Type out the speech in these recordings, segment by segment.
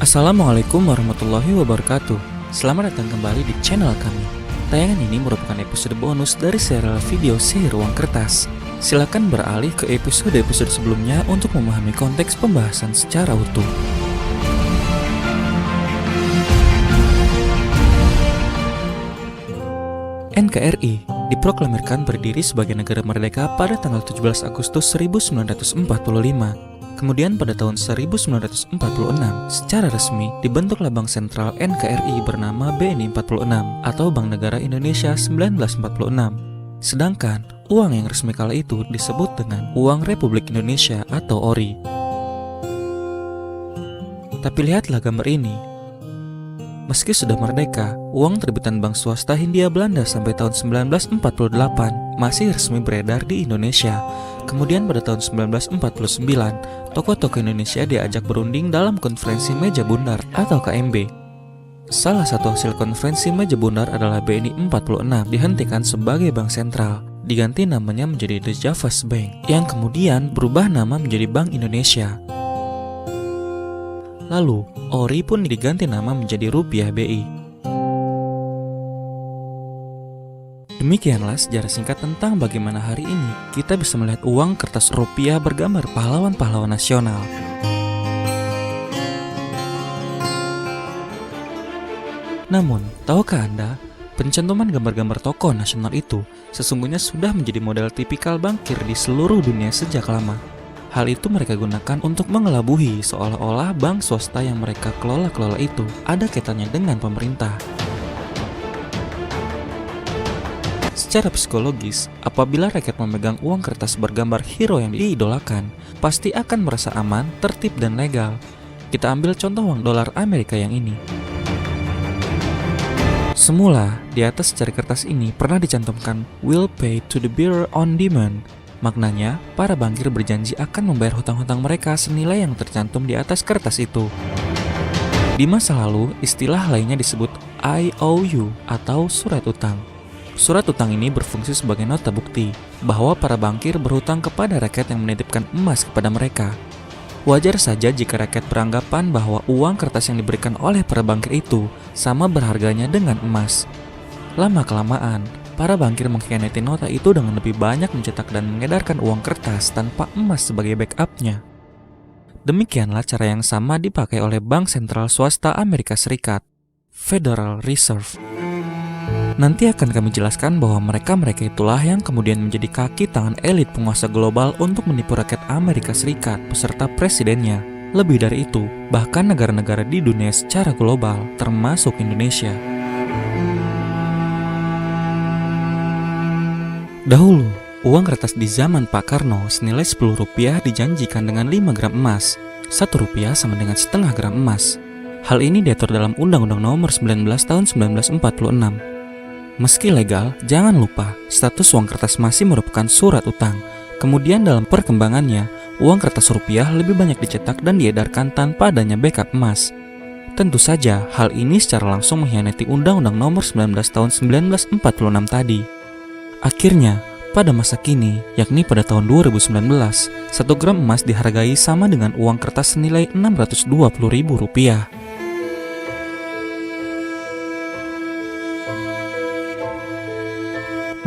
Assalamualaikum warahmatullahi wabarakatuh. Selamat datang kembali di channel kami. Tayangan ini merupakan episode bonus dari serial video Sihir Uang Kertas. Silakan beralih ke episode-episode sebelumnya untuk memahami konteks pembahasan secara utuh. NKRI diproklamirkan berdiri sebagai negara merdeka pada tanggal 17 Agustus 1945. Kemudian pada tahun 1946, secara resmi dibentuklah Bank Sentral NKRI bernama BNI 46 atau Bank Negara Indonesia 1946. Sedangkan uang yang resmi kala itu disebut dengan Uang Republik Indonesia atau ORI. Tapi lihatlah gambar ini. Meski sudah merdeka, uang terbitan bank swasta Hindia Belanda sampai tahun 1948 masih resmi beredar di Indonesia. Kemudian pada tahun 1949, tokoh-tokoh Indonesia diajak berunding dalam konferensi Meja Bundar atau KMB. Salah satu hasil konferensi Meja Bundar adalah BNI 46 dihentikan sebagai bank sentral, diganti namanya menjadi The Javas Bank, yang kemudian berubah nama menjadi Bank Indonesia. Lalu, ORI pun diganti nama menjadi Rupiah BI. Demikianlah sejarah singkat tentang bagaimana hari ini kita bisa melihat uang kertas rupiah bergambar pahlawan-pahlawan nasional. Namun, tahukah Anda, pencantuman gambar-gambar tokoh nasional itu sesungguhnya sudah menjadi model tipikal bankir di seluruh dunia sejak lama. Hal itu mereka gunakan untuk mengelabuhi seolah-olah bank swasta yang mereka kelola itu ada kaitannya dengan pemerintah. Secara psikologis, apabila rakyat memegang uang kertas bergambar hero yang diidolakan, pasti akan merasa aman, tertib, dan legal. Kita ambil contoh uang dolar Amerika yang ini. Semula, di atas secari kertas ini pernah dicantumkan "Will pay to the bearer on demand". Maknanya, para bankir berjanji akan membayar hutang-hutang mereka senilai yang tercantum di atas kertas itu. Di masa lalu, istilah lainnya disebut IOU atau surat utang. Surat utang ini berfungsi sebagai nota bukti bahwa para bankir berhutang kepada rakyat yang menitipkan emas kepada mereka. Wajar saja jika rakyat beranggapan bahwa uang kertas yang diberikan oleh para bankir itu sama berharganya dengan emas. Lama-kelamaan, para bankir mengkhianati nota itu dengan lebih banyak mencetak dan mengedarkan uang kertas tanpa emas sebagai backupnya. Demikianlah cara yang sama dipakai oleh Bank Sentral Swasta Amerika Serikat, Federal Reserve. Nanti akan kami jelaskan bahwa mereka itulah yang kemudian menjadi kaki tangan elit penguasa global untuk menipu rakyat Amerika Serikat beserta presidennya. Lebih dari itu, bahkan negara-negara di dunia secara global, termasuk Indonesia. Dahulu, uang kertas di zaman Pak Karno senilai Rp10 dijanjikan dengan 5 gram emas. Rp1 sama dengan setengah gram emas. Hal ini diatur dalam Undang-Undang Nomor 19 Tahun 1946. Meski legal, jangan lupa status uang kertas masih merupakan surat utang. Kemudian dalam perkembangannya, uang kertas rupiah lebih banyak dicetak dan diedarkan tanpa adanya backup emas. Tentu saja, hal ini secara langsung mengkhianati Undang-Undang Nomor 19 Tahun 1946 tadi. Akhirnya, pada masa kini, yakni pada tahun 2019, 1 gram emas dihargai sama dengan uang kertas senilai Rp620.000.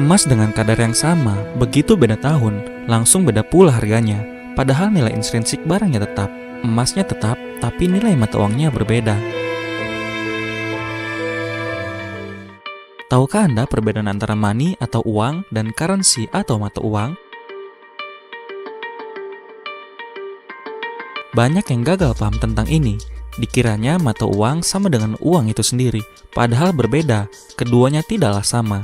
Emas dengan kadar yang sama, begitu beda tahun, langsung beda pula harganya. Padahal nilai intrinsik barangnya tetap, emasnya tetap, tapi nilai mata uangnya berbeda. Tahukah Anda perbedaan antara money atau uang dan currency atau mata uang? Banyak yang gagal paham tentang ini. Dikiranya mata uang sama dengan uang itu sendiri, padahal berbeda, keduanya tidaklah sama.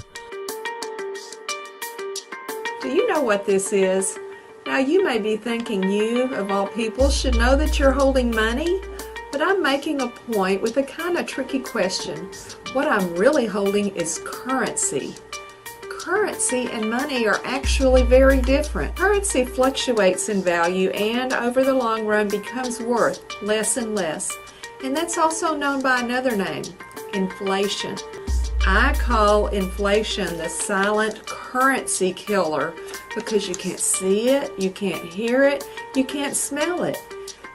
Do you know what this is? Now you may be thinking you, of all people, should know that you're holding money. But I'm making a point with a kind of tricky question. What I'm really holding is currency. Currency and money are actually very different. Currency fluctuates in value and over the long run becomes worth less and less. And that's also known by another name, inflation. I call inflation the silent currency killer because you can't see it, you can't hear it, you can't smell it.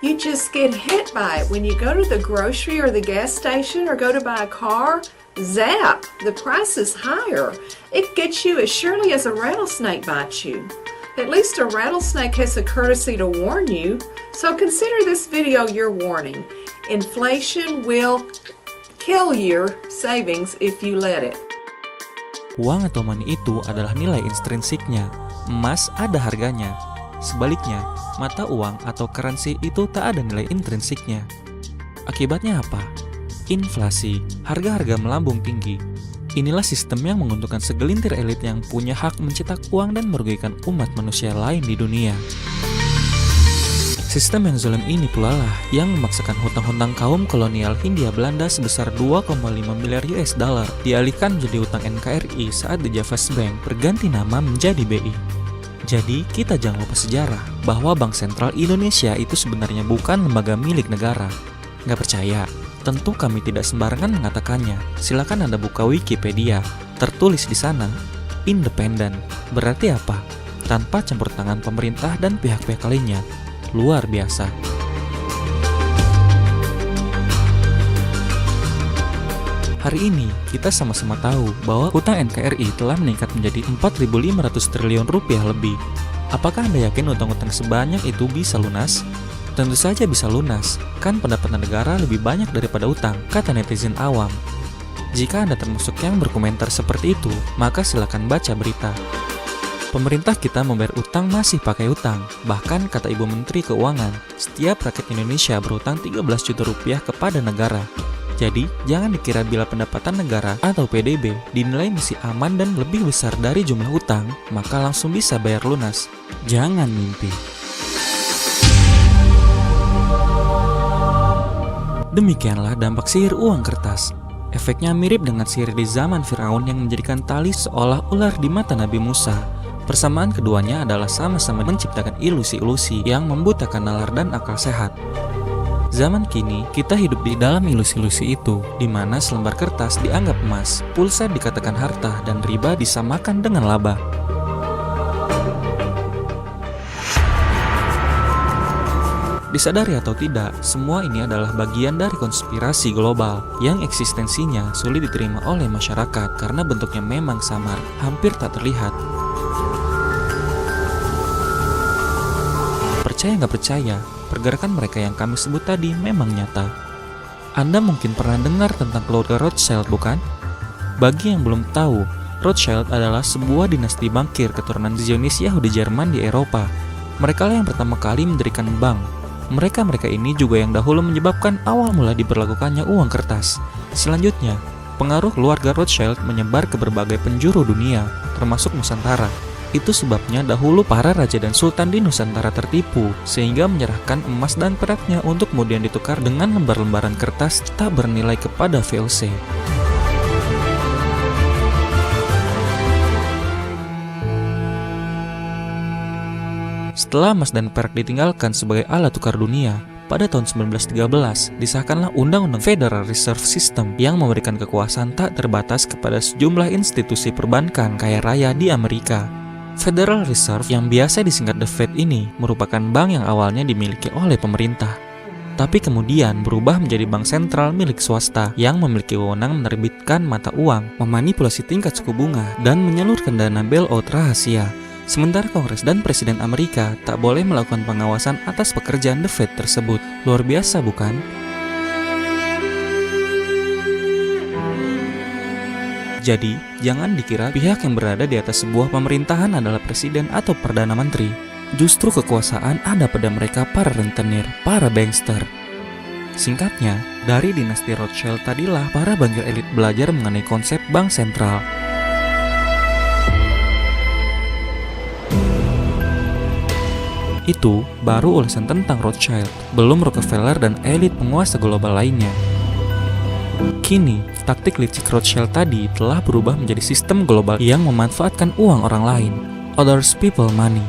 You just get hit by it. When you go to the grocery or the gas station or go to buy a car, zap, the price is higher. It gets you as surely as a rattlesnake bites you. At least a rattlesnake has the courtesy to warn you. So consider this video your warning. Inflation will kill your savings if you let it. Uang atau money itu adalah nilai intrinsiknya. Emas ada harganya. Sebaliknya, mata uang atau currency itu tak ada nilai intrinsiknya. Akibatnya apa? Inflasi, harga-harga melambung tinggi. Inilah sistem yang menguntungkan segelintir elit yang punya hak mencetak uang dan merugikan umat manusia lain di dunia. Sistem yang zalim ini pula lah yang memaksakan hutang-hutang kaum kolonial Hindia Belanda sebesar 2,5 miliar US dollar dialihkan menjadi hutang NKRI saat The Javas Bank berganti nama menjadi BI. Jadi, kita jangan lupa sejarah bahwa Bank Sentral Indonesia itu sebenarnya bukan lembaga milik negara. Nggak percaya? Tentu kami tidak sembarangan mengatakannya. Silakan Anda buka Wikipedia. Tertulis di sana, independen. Berarti apa? Tanpa campur tangan pemerintah dan pihak-pihak lainnya. Luar biasa. Hari ini, kita sama-sama tahu bahwa hutang NKRI telah meningkat menjadi 4.500 triliun rupiah lebih. Apakah Anda yakin utang-utang sebanyak itu bisa lunas? Tentu saja bisa lunas, kan pendapatan negara lebih banyak daripada utang, kata netizen awam. Jika Anda termasuk yang berkomentar seperti itu, maka silakan baca berita. Pemerintah kita membayar utang masih pakai utang. Bahkan kata Ibu Menteri Keuangan, setiap rakyat Indonesia berutang 13 juta rupiah kepada negara. Jadi, jangan dikira bila pendapatan negara atau PDB dinilai masih aman dan lebih besar dari jumlah utang, maka langsung bisa bayar lunas. Jangan mimpi. Demikianlah dampak sihir uang kertas. Efeknya mirip dengan sihir di zaman Firaun yang menjadikan tali seolah ular di mata Nabi Musa. Persamaan keduanya adalah sama-sama menciptakan ilusi-ilusi yang membutakan nalar dan akal sehat. Zaman kini, kita hidup di dalam ilusi-ilusi itu, di mana selembar kertas dianggap emas, pulsa dikatakan harta, dan riba disamakan dengan laba. Disadari atau tidak, semua ini adalah bagian dari konspirasi global yang eksistensinya sulit diterima oleh masyarakat karena bentuknya memang samar, hampir tak terlihat. Percaya nggak percaya, pergerakan mereka yang kami sebut tadi memang nyata. Anda mungkin pernah dengar tentang keluarga Rothschild, bukan? Bagi yang belum tahu, Rothschild adalah sebuah dinasti bankir keturunan Zionis Yahudi Jerman di Eropa. Mereka lah yang pertama kali mendirikan bank. Mereka ini juga yang dahulu menyebabkan awal mula diberlakukannya uang kertas. Selanjutnya, pengaruh keluarga Rothschild menyebar ke berbagai penjuru dunia, termasuk Nusantara. Itu sebabnya dahulu para raja dan sultan di Nusantara tertipu, sehingga menyerahkan emas dan peraknya untuk kemudian ditukar dengan lembar-lembaran kertas tak bernilai kepada VOC. Setelah emas dan perak ditinggalkan sebagai alat tukar dunia, pada tahun 1913 disahkanlah Undang-Undang Federal Reserve System yang memberikan kekuasaan tak terbatas kepada sejumlah institusi perbankan kaya raya di Amerika. Federal Reserve yang biasa disingkat The Fed ini merupakan bank yang awalnya dimiliki oleh pemerintah, tapi kemudian berubah menjadi bank sentral milik swasta yang memiliki wewenang menerbitkan mata uang, memanipulasi tingkat suku bunga, dan menyalurkan dana bailout rahasia. Sementara Kongres dan Presiden Amerika tak boleh melakukan pengawasan atas pekerjaan The Fed tersebut. Luar biasa, bukan? Jadi, jangan dikira pihak yang berada di atas sebuah pemerintahan adalah presiden atau perdana menteri. Justru kekuasaan ada pada mereka para rentenir, para bankster. Singkatnya, dari dinasti Rothschild tadilah para bankir elit belajar mengenai konsep bank sentral. Itu baru ulasan tentang Rothschild, belum Rockefeller dan elit penguasa global lainnya. Kini, taktik licik Rothschild tadi telah berubah menjadi sistem global yang memanfaatkan uang orang lain, others people money.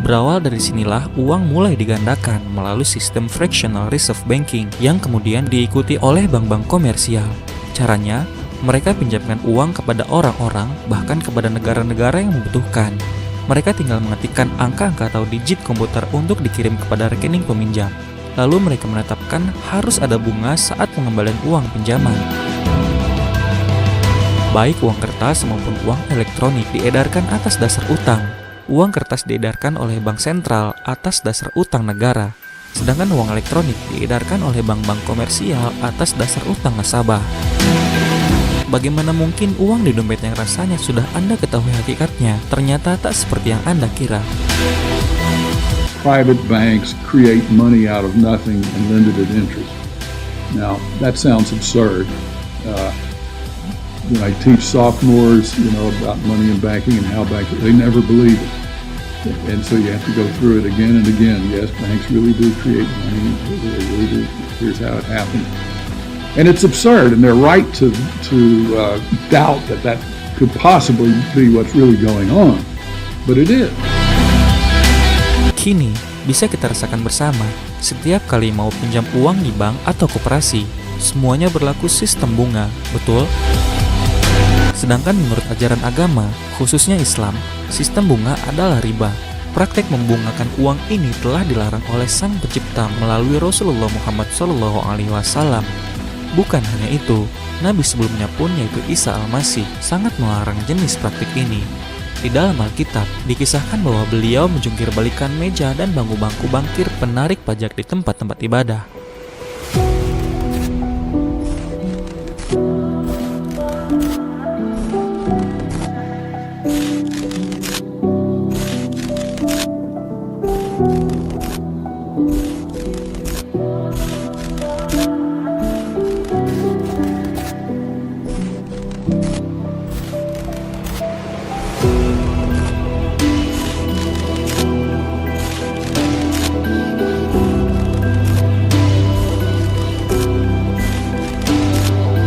Berawal dari sinilah uang mulai digandakan melalui sistem fractional reserve banking yang kemudian diikuti oleh bank-bank komersial. Caranya, mereka pinjamkan uang kepada orang-orang, bahkan kepada negara-negara yang membutuhkan. Mereka tinggal mengetikkan angka-angka atau digit komputer untuk dikirim kepada rekening peminjam. Lalu mereka menetapkan harus ada bunga saat pengembalian uang pinjaman. Baik uang kertas maupun uang elektronik diedarkan atas dasar utang. Uang kertas diedarkan oleh bank sentral atas dasar utang negara. Sedangkan uang elektronik diedarkan oleh bank-bank komersial atas dasar utang nasabah. Bagaimana mungkin uang di dompet yang rasanya sudah Anda ketahui hakikatnya, ternyata tak seperti yang Anda kira. Private banks create money out of nothing and lend it at interest. Now, that sounds absurd. When I teach sophomores, about money and banking and how banks, they never believe it. And so you have to go through it again and again. Yes, banks really do create money. They really do. Here's how it happened. And it's absurd, and they're right to doubt that could possibly be what's really going on. But it is. Kini, bisa kita rasakan bersama, setiap kali mau pinjam uang di bank atau koperasi, semuanya berlaku sistem bunga, betul? Sedangkan menurut ajaran agama, khususnya Islam, sistem bunga adalah riba. Praktek membungakan uang ini telah dilarang oleh Sang Pencipta melalui Rasulullah Muhammad SAW. Bukan hanya itu, Nabi sebelumnya pun yaitu Isa Al-Masih sangat melarang jenis praktik ini. Di dalam Alkitab, dikisahkan bahwa beliau menjungkir balikan meja dan bangku-bangku bankir penarik pajak di tempat-tempat ibadah.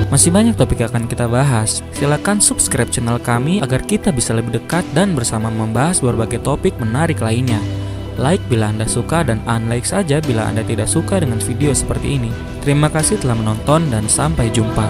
Masih banyak topik yang akan kita bahas. Silakan subscribe channel kami agar kita bisa lebih dekat dan bersama membahas berbagai topik menarik lainnya. Like bila Anda suka dan unlike saja bila Anda tidak suka dengan video seperti ini. Terima kasih telah menonton dan sampai jumpa.